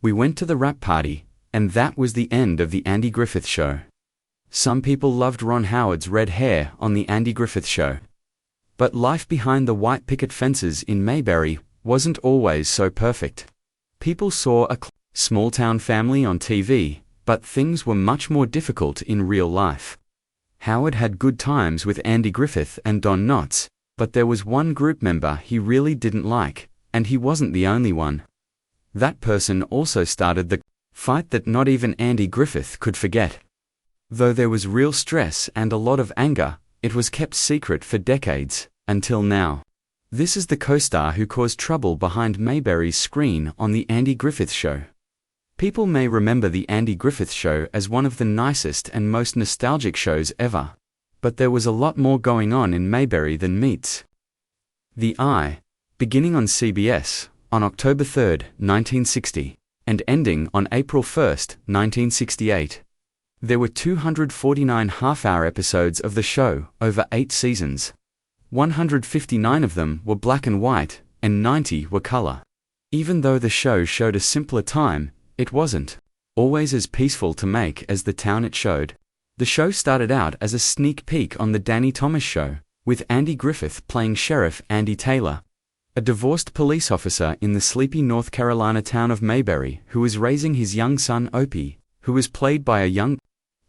We went to the wrap party, and that was the end of the Andy Griffith Show. Some people loved Ron Howard's red hair on the Andy Griffith Show. But life behind the white picket fences in Mayberry wasn't always so perfect. People saw a small-town family on TV, but things were much more difficult in real life. Howard had good times with Andy Griffith and Don Knotts, but there was one group member he really didn't like, and he wasn't the only one. That person also started the fight that not even Andy Griffith could forget. Though there was real stress and a lot of anger, it was kept secret for decades, until now. This is the co-star who caused trouble behind Mayberry's screen on the Andy Griffith Show. People may remember the Andy Griffith Show as one of the nicest and most nostalgic shows ever. But there was a lot more going on in Mayberry than meets the eye, beginning on CBS on October 3, 1960, and ending on April 1, 1968. There were 249 half-hour episodes of the show over 8 seasons. 159 of them were black and white, and 90 were color. Even though the show showed a simpler time, it wasn't always as peaceful to make as the town it showed. The show started out as a sneak peek on the Danny Thomas Show, with Andy Griffith playing Sheriff Andy Taylor, a divorced police officer in the sleepy North Carolina town of Mayberry who was raising his young son Opie, who was played by a young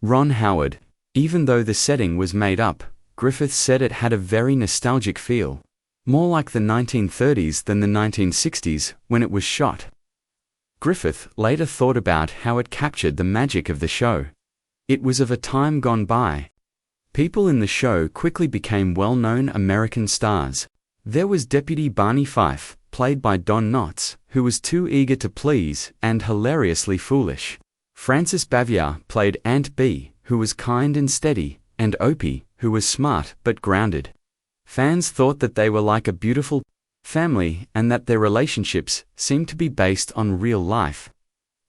Ron Howard. Even though the setting was made up, Griffith said it had a very nostalgic feel, more like the 1930s than the 1960s when it was shot. Griffith later thought about how it captured the magic of the show. It was of a time gone by. People in the show quickly became well-known American stars. There was Deputy Barney Fife, played by Don Knotts, who was too eager to please and hilariously foolish. Frances Bavier played Aunt Bee, who was kind and steady, and Opie, who was smart but grounded. Fans thought that they were like a beautiful family and that their relationships seemed to be based on real life.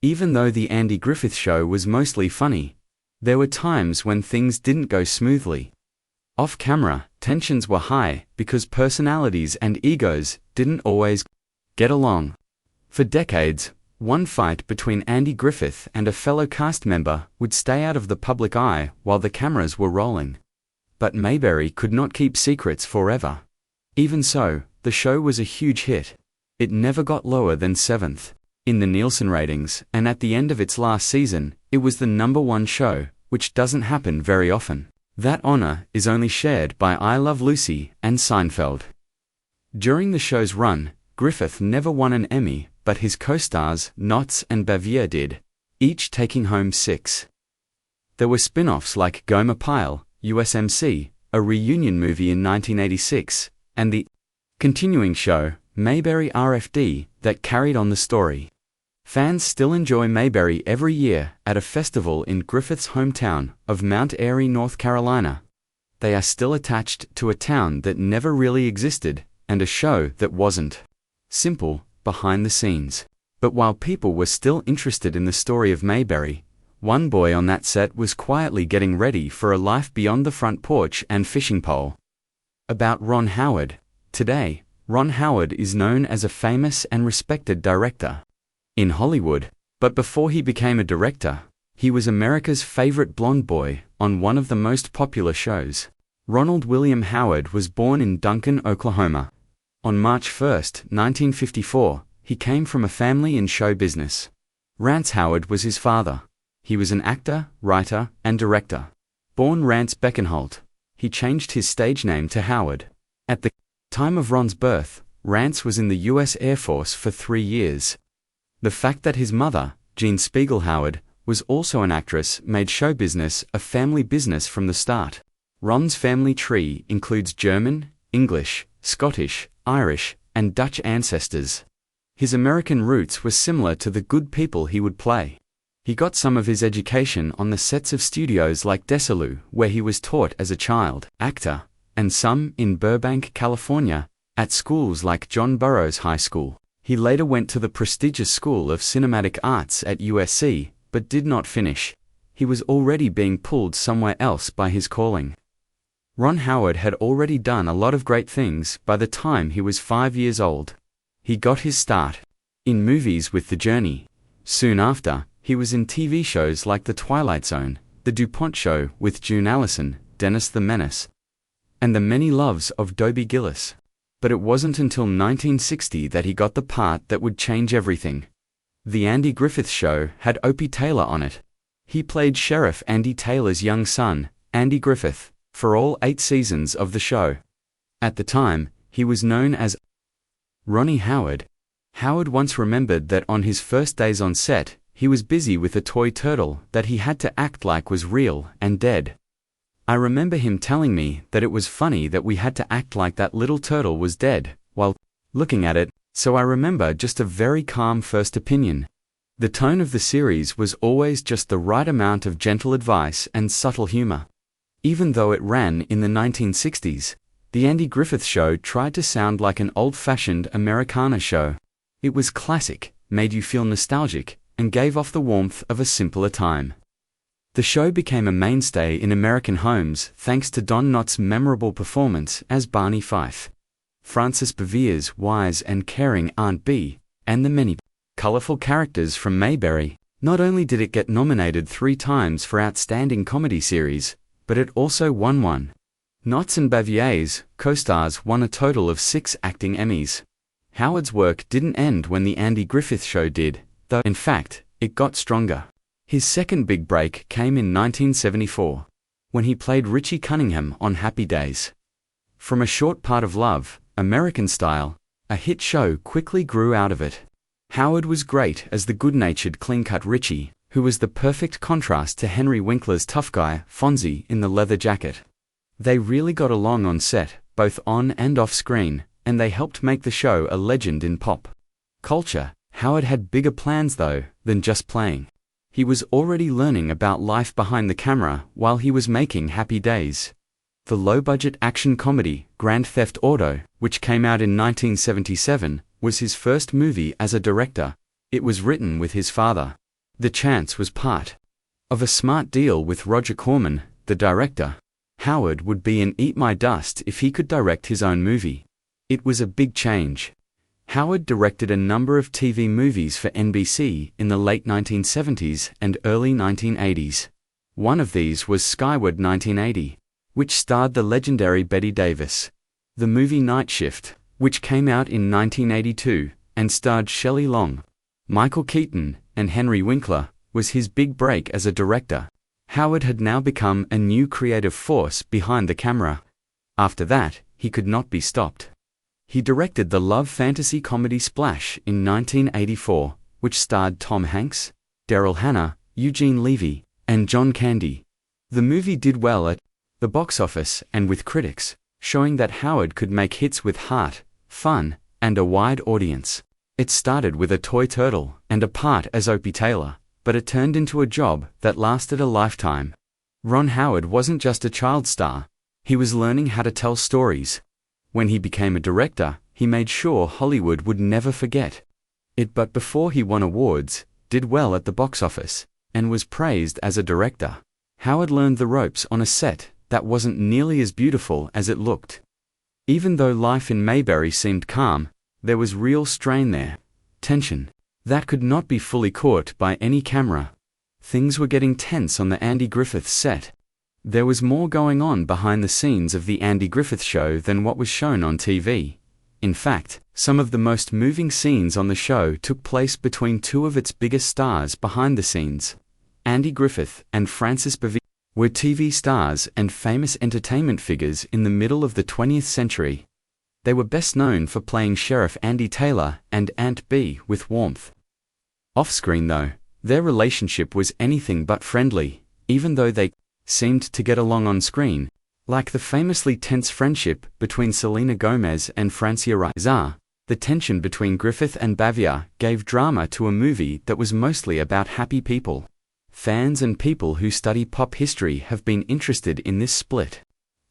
Even though the Andy Griffith Show was mostly funny, there were times when things didn't go smoothly. Off-camera, tensions were high because personalities and egos didn't always get along. For decades, one fight between Andy Griffith and a fellow cast member would stay out of the public eye while the cameras were rolling. But Mayberry could not keep secrets forever. Even so, the show was a huge hit. It never got lower than 7th in the Nielsen ratings, and at the end of its last season, it was the #1 show, which doesn't happen very often. That honor is only shared by I Love Lucy and Seinfeld. During the show's run, Griffith never won an Emmy, but his co-stars Knotts and Bavier did, each taking home 6. There were spin-offs like Gomer Pyle, USMC, a reunion movie in 1986, and the continuing show, Mayberry RFD, that carried on the story. Fans still enjoy Mayberry every year at a festival in Griffith's hometown of Mount Airy, North Carolina. They are still attached to a town that never really existed, and a show that wasn't simple behind the scenes. But while people were still interested in the story of Mayberry, one boy on that set was quietly getting ready for a life beyond the front porch and fishing pole. About Ron Howard. Today, Ron Howard is known as a famous and respected director in Hollywood, but before he became a director, he was America's favorite blonde boy on one of the most popular shows. Ronald William Howard was born in Duncan, Oklahoma. On March 1, 1954, he came from a family in show business. Rance Howard was his father. He was an actor, writer, and director. Born Rance Beckenholt, he changed his stage name to Howard. At the time of Ron's birth, Rance was in the U.S. Air Force for 3 years. The fact that his mother, Jean Spiegel Howard, was also an actress made show business a family business from the start. Ron's family tree includes German, English, Scottish, Irish, and Dutch ancestors. His American roots were similar to the good people he would play. He got some of his education on the sets of studios like Desilu, where he was taught as a child actor, and some in Burbank, California, at schools like John Burroughs High School. He later went to the prestigious School of Cinematic Arts at USC, but did not finish. He was already being pulled somewhere else by his calling. Ron Howard had already done a lot of great things by the time he was 5 years old. He got his start in movies with The Journey, Soon after, he was in TV shows like The Twilight Zone, The DuPont Show with June Allison, Dennis the Menace, and The Many Loves of Dobie Gillis. But it wasn't until 1960 that he got the part that would change everything. The Andy Griffith Show had Opie Taylor on it. He played Sheriff Andy Taylor's young son, Andy Griffith, for all 8 seasons of the show. At the time, he was known as Ronnie Howard. Howard once remembered that on his first days on set, he was busy with a toy turtle that he had to act like was real and dead. I remember him telling me that it was funny that we had to act like that little turtle was dead, while looking at it, so I remember just a very calm first opinion. The tone of the series was always just the right amount of gentle advice and subtle humor. Even though it ran in the 1960s, the Andy Griffith Show tried to sound like an old-fashioned Americana show. It was classic, made you feel nostalgic, and gave off the warmth of a simpler time. The show became a mainstay in American homes thanks to Don Knotts' memorable performance as Barney Fife, Frances Bevere's wise and caring Aunt Bee, and the many colorful characters from Mayberry. Not only did it get nominated 3 times for Outstanding Comedy Series, but it also won one. Knotts and Bevere's co-stars won a total of 6 acting Emmys. Howard's work didn't end when the Andy Griffith Show did, though in fact, it got stronger. His second big break came in 1974, when he played Richie Cunningham on Happy Days. From A Short Part of Love, American Style, a hit show quickly grew out of it. Howard was great as the good-natured clean-cut Richie, who was the perfect contrast to Henry Winkler's tough guy, Fonzie, in the leather jacket. They really got along on set, both on and off screen, and they helped make the show a legend in pop culture. Howard had bigger plans though, than just playing. He was already learning about life behind the camera while he was making Happy Days. The low-budget action comedy, Grand Theft Auto, which came out in 1977, was his first movie as a director. It was written with his father. The chance was part of a smart deal with Roger Corman, the director. Howard would be an eat my dust if he could direct his own movie. It was a big change. Howard directed a number of TV movies for NBC in the late 1970s and early 1980s. One of these was Skyward 1980, which starred the legendary Bette Davis. The movie Night Shift, which came out in 1982 and starred Shelley Long, Michael Keaton, and Henry Winkler, was his big break as a director. Howard had now become a new creative force behind the camera. After that, he could not be stopped. He directed the love fantasy comedy Splash in 1984, which starred Tom Hanks, Daryl Hannah, Eugene Levy, and John Candy. The movie did well at the box office and with critics, showing that Howard could make hits with heart, fun, and a wide audience. It started with a toy turtle and a part as Opie Taylor, but it turned into a job that lasted a lifetime. Ron Howard wasn't just a child star. He was learning how to tell stories. When he became a director, he made sure Hollywood would never forget it. But before he won awards, did well at the box office, and was praised as a director, Howard learned the ropes on a set that wasn't nearly as beautiful as it looked. Even though life in Mayberry seemed calm, there was real strain there, tension, that could not be fully caught by any camera. Things were getting tense on the Andy Griffith set. There was more going on behind the scenes of the Andy Griffith Show than what was shown on TV. In fact, some of the most moving scenes on the show took place between 2 of its biggest stars behind the scenes. Andy Griffith and Frances Bevere were TV stars and famous entertainment figures in the middle of the 20th century. They were best known for playing Sheriff Andy Taylor and Aunt Bee with warmth. Off-screen though, their relationship was anything but friendly, even though they seemed to get along on screen, like the famously tense friendship between Selena Gomez and Francia Raizar. The tension between Griffith and Bevere gave drama to a movie that was mostly about happy people. Fans and people who study pop history have been interested in this split.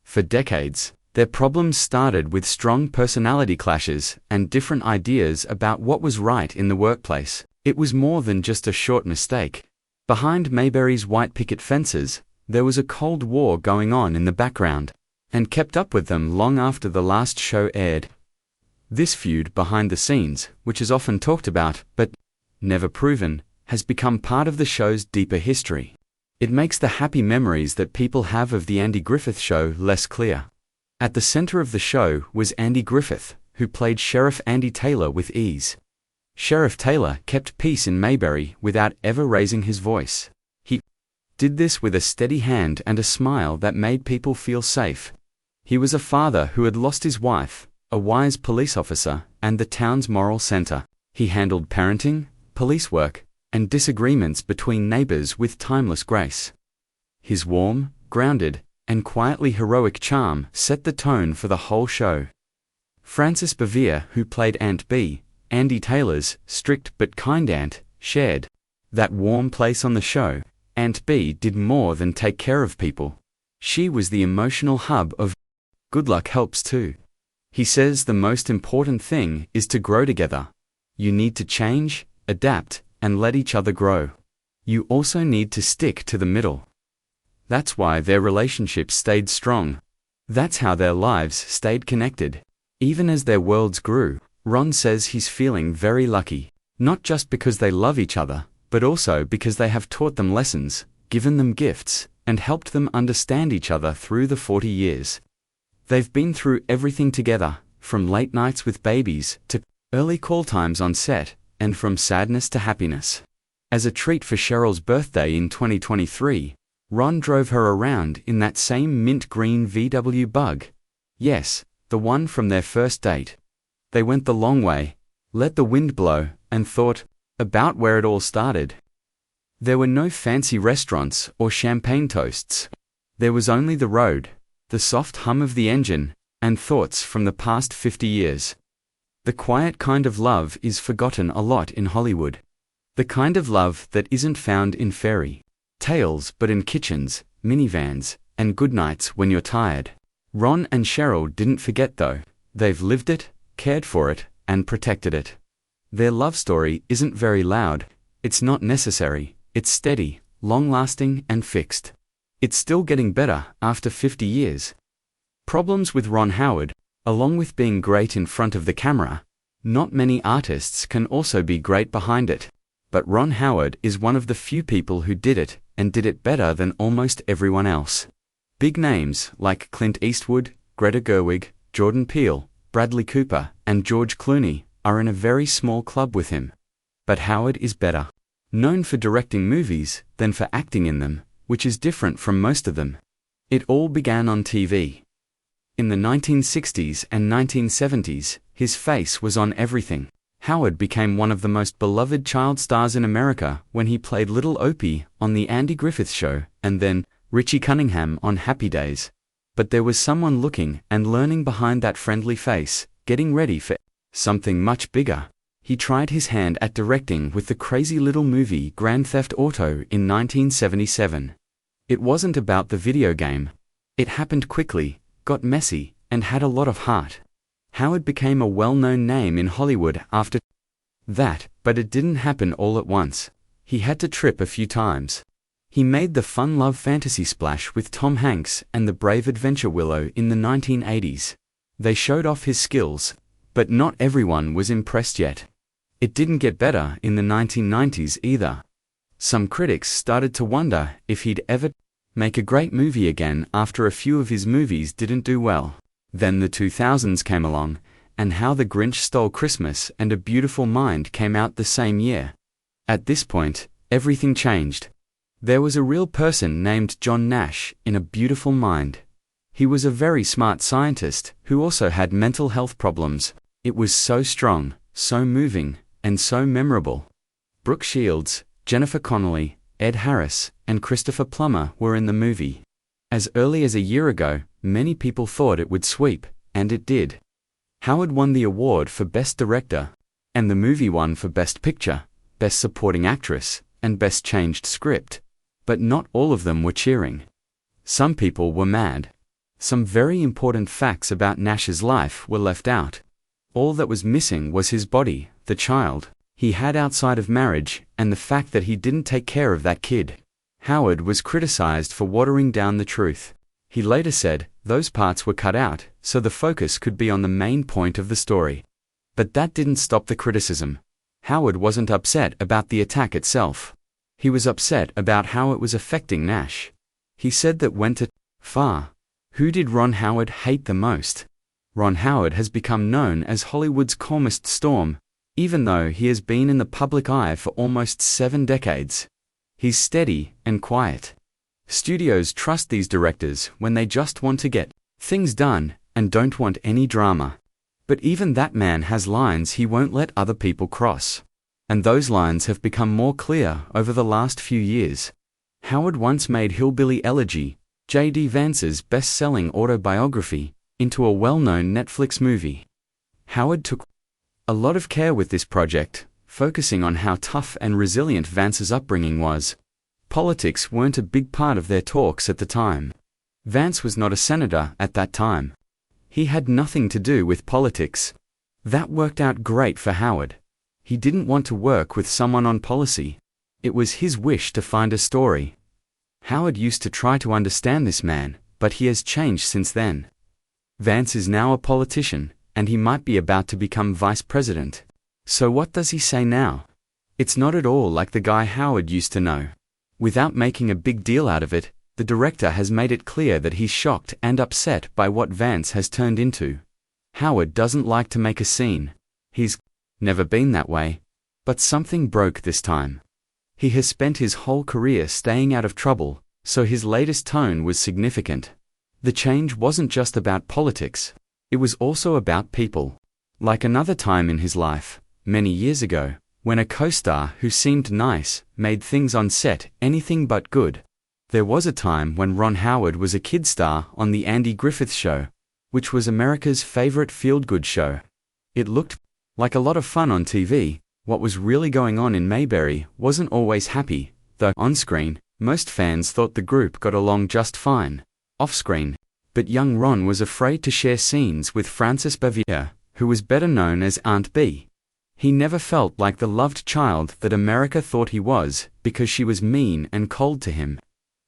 For decades, their problems started with strong personality clashes and different ideas about what was right in the workplace. It was more than just a short mistake. Behind Mayberry's white picket fences, there was a Cold War going on in the background, and kept up with them long after the last show aired. This feud behind the scenes, which is often talked about but never proven, has become part of the show's deeper history. It makes the happy memories that people have of the Andy Griffith Show less clear. At the center of the show was Andy Griffith, who played Sheriff Andy Taylor with ease. Sheriff Taylor kept peace in Mayberry without ever raising his voice. He did this with a steady hand and a smile that made people feel safe. He was a father who had lost his wife, a wise police officer, and the town's moral center. He handled parenting, police work, and disagreements between neighbors with timeless grace. His warm, grounded, and quietly heroic charm set the tone for the whole show. Frances Bevere, who played Aunt Bee, Andy Taylor's strict but kind aunt, shared that warm place on the show. Aunt Bee did more than take care of people. She was the emotional hub of Good Luck Helps Too. He says the most important thing is to grow together. You need to change, adapt, and let each other grow. You also need to stick to the middle. That's why their relationship stayed strong. That's how their lives stayed connected. Even as their worlds grew, Ron says he's feeling very lucky, not just because they love each other, but also because they have taught them lessons, given them gifts, and helped them understand each other through the 40 years. They've been through everything together, from late nights with babies to early call times on set, and from sadness to happiness. As a treat for Cheryl's birthday in 2023, Ron drove her around in that same mint green VW Bug. Yes, the one from their first date. They went the long way, let the wind blow, and thought about where it all started. There were no fancy restaurants or champagne toasts. There was only the road, the soft hum of the engine, and thoughts from the past 50 years. The quiet kind of love is forgotten a lot in Hollywood. The kind of love that isn't found in fairy tales but in kitchens, minivans, and good nights when you're tired. Ron and Cheryl didn't forget though. They've lived it, cared for it, and protected it. Their love story isn't very loud, it's not necessary, it's steady, long-lasting, and fixed. It's still getting better after 50 years. Problems with Ron Howard, along with being great in front of the camera, not many artists can also be great behind it. But Ron Howard is one of the few people who did it, and did it better than almost everyone else. Big names like Clint Eastwood, Greta Gerwig, Jordan Peele, Bradley Cooper, and George Clooney are in a very small club with him. But Howard is better known for directing movies than for acting in them, which is different from most of them. It all began on TV. In the 1960s and 1970s, his face was on everything. Howard became one of the most beloved child stars in America when he played Little Opie on The Andy Griffith Show, and then Richie Cunningham on Happy Days. But there was someone looking and learning behind that friendly face, getting ready for something much bigger. He tried his hand at directing with the crazy little movie Grand Theft Auto in 1977. It wasn't about the video game. It happened quickly, got messy, and had a lot of heart. Howard became a well-known name in Hollywood after that, but it didn't happen all at once. He had to trip a few times. He made the fun love fantasy splash with Tom Hanks and the brave adventure Willow in the 1980s. They showed off his skills, but not everyone was impressed yet. It didn't get better in the 1990s either. Some critics started to wonder if he'd ever make a great movie again after a few of his movies didn't do well. Then the 2000s came along, and How the Grinch Stole Christmas and A Beautiful Mind came out the same year. At this point, everything changed. There was a real person named John Nash in A Beautiful Mind. He was a very smart scientist who also had mental health problems. It was so strong, so moving, and so memorable. Brooke Shields, Jennifer Connelly, Ed Harris, and Christopher Plummer were in the movie. As early as a year ago, many people thought it would sweep, and it did. Howard won the award for Best Director, and the movie won for Best Picture, Best Supporting Actress, and Best Changed Script. But not all of them were cheering. Some people were mad. Some very important facts about Nash's life were left out. All that was missing was his body, the child he had outside of marriage, and the fact that he didn't take care of that kid. Howard was criticized for watering down the truth. He later said those parts were cut out so the focus could be on the main point of the story. But that didn't stop the criticism. Howard wasn't upset about the attack itself. He was upset about how it was affecting Nash. He said that went too far. Who did Ron Howard hate the most? Ron Howard has become known as Hollywood's calmest storm, even though he has been in the public eye for almost 7 decades. He's steady and quiet. Studios trust these directors when they just want to get things done and don't want any drama. But even that man has lines he won't let other people cross. And those lines have become more clear over the last few years. Howard once made Hillbilly Elegy, J.D. Vance's best-selling autobiography, into a well-known Netflix movie. Howard took a lot of care with this project, focusing on how tough and resilient Vance's upbringing was. Politics weren't a big part of their talks at the time. Vance was not a senator at that time. He had nothing to do with politics. That worked out great for Howard. He didn't want to work with someone on policy. It was his wish to find a story. Howard used to try to understand this man, but he has changed since then. Vance is now a politician, and he might be about to become vice president. So what does he say now? It's not at all like the guy Howard used to know. Without making a big deal out of it, the director has made it clear that he's shocked and upset by what Vance has turned into. Howard doesn't like to make a scene. He's never been that way. But something broke this time. He has spent his whole career staying out of trouble, so his latest tone was significant. The change wasn't just about politics. It was also about people. Like another time in his life, many years ago, when a co-star who seemed nice made things on set anything but good. There was a time when Ron Howard was a kid star on The Andy Griffith Show, which was America's favorite feel-good show. It looked like a lot of fun on TV. What was really going on in Mayberry wasn't always happy, though on-screen, most fans thought the group got along just fine. Off-screen, but young Ron was afraid to share scenes with Frances Bevier, who was better known as Aunt B. He never felt like the loved child that America thought he was, because she was mean and cold to him.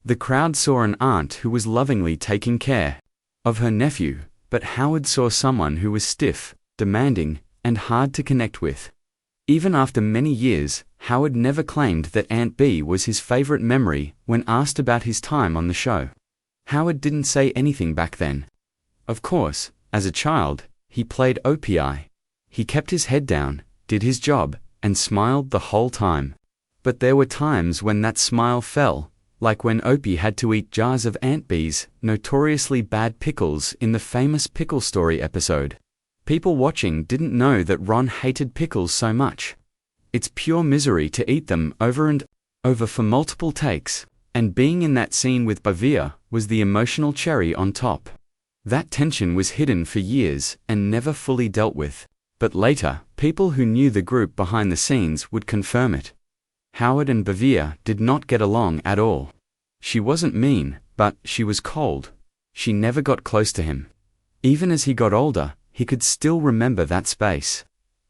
The crowd saw an aunt who was lovingly taking care of her nephew, but Howard saw someone who was stiff, demanding, and hard to connect with. Even after many years, Howard never claimed that Aunt B was his favorite memory when asked about his time on the show. Howard didn't say anything back then. Of course, as a child, he played OPI. He kept his head down, did his job, and smiled the whole time. But there were times when that smile fell, like when Opie had to eat jars of Aunt B's notoriously bad pickles in the famous Pickle Story episode. People watching didn't know that Ron hated pickles so much. It's pure misery to eat them over and over for multiple takes, and being in that scene with Bavia was the emotional cherry on top. That tension was hidden for years and never fully dealt with, but later, people who knew the group behind the scenes would confirm it. Howard and Bavia did not get along at all. She wasn't mean, but she was cold. She never got close to him. Even as he got older, he could still remember that space.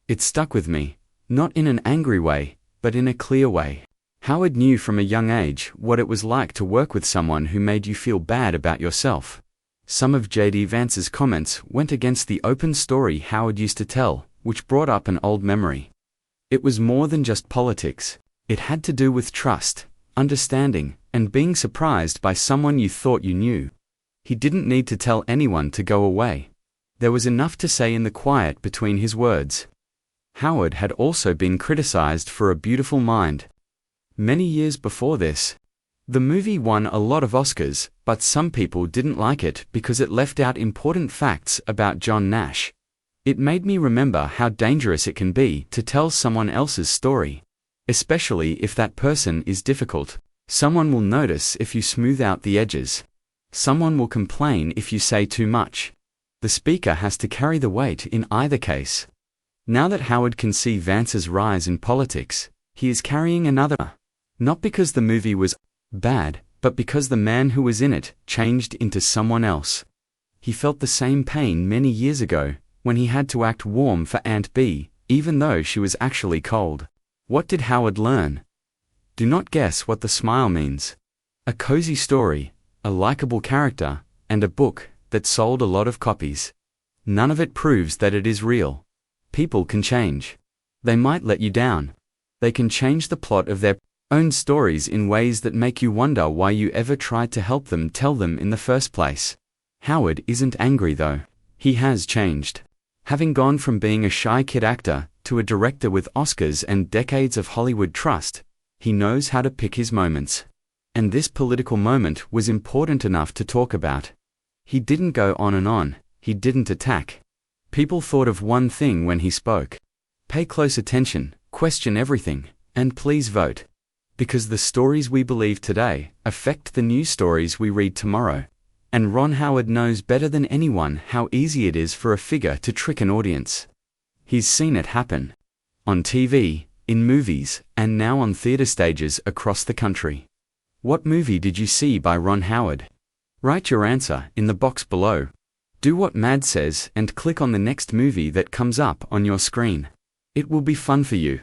It stuck with me, not in an angry way, but in a clear way. Howard knew from a young age what it was like to work with someone who made you feel bad about yourself. Some of J.D. Vance's comments went against the open story Howard used to tell, which brought up an old memory. It was more than just politics. It had to do with trust, understanding, and being surprised by someone you thought you knew. He didn't need to tell anyone to go away. There was enough to say in the quiet between his words. Howard had also been criticized for A Beautiful Mind. Many years before this, the movie won a lot of Oscars, but some people didn't like it because it left out important facts about John Nash. It made me remember how dangerous it can be to tell someone else's story, especially if that person is difficult. Someone will notice if you smooth out the edges. Someone will complain if you say too much. The speaker has to carry the weight in either case. Now that Howard can see Vance's rise in politics, he is carrying another. Not because the movie was bad, but because the man who was in it changed into someone else. He felt the same pain many years ago, when he had to act warm for Aunt B, even though she was actually cold. What did Howard learn? Do not guess what the smile means. A cozy story, a likable character, and a book that sold a lot of copies. None of it proves that it is real. People can change. They might let you down. They can change the plot of their own stories in ways that make you wonder why you ever tried to help them tell them in the first place. Howard isn't angry though. He has changed. Having gone from being a shy kid actor to a director with Oscars and decades of Hollywood trust, he knows how to pick his moments. And this political moment was important enough to talk about. He didn't go on and on, he didn't attack. People thought of one thing when he spoke. Pay close attention, question everything, and please vote. Because the stories we believe today affect the news stories we read tomorrow. And Ron Howard knows better than anyone how easy it is for a figure to trick an audience. He's seen it happen. On TV, in movies, and now on theater stages across the country. What movie did you see by Ron Howard? Write your answer in the box below. Do what Mad says and click on the next movie that comes up on your screen. It will be fun for you.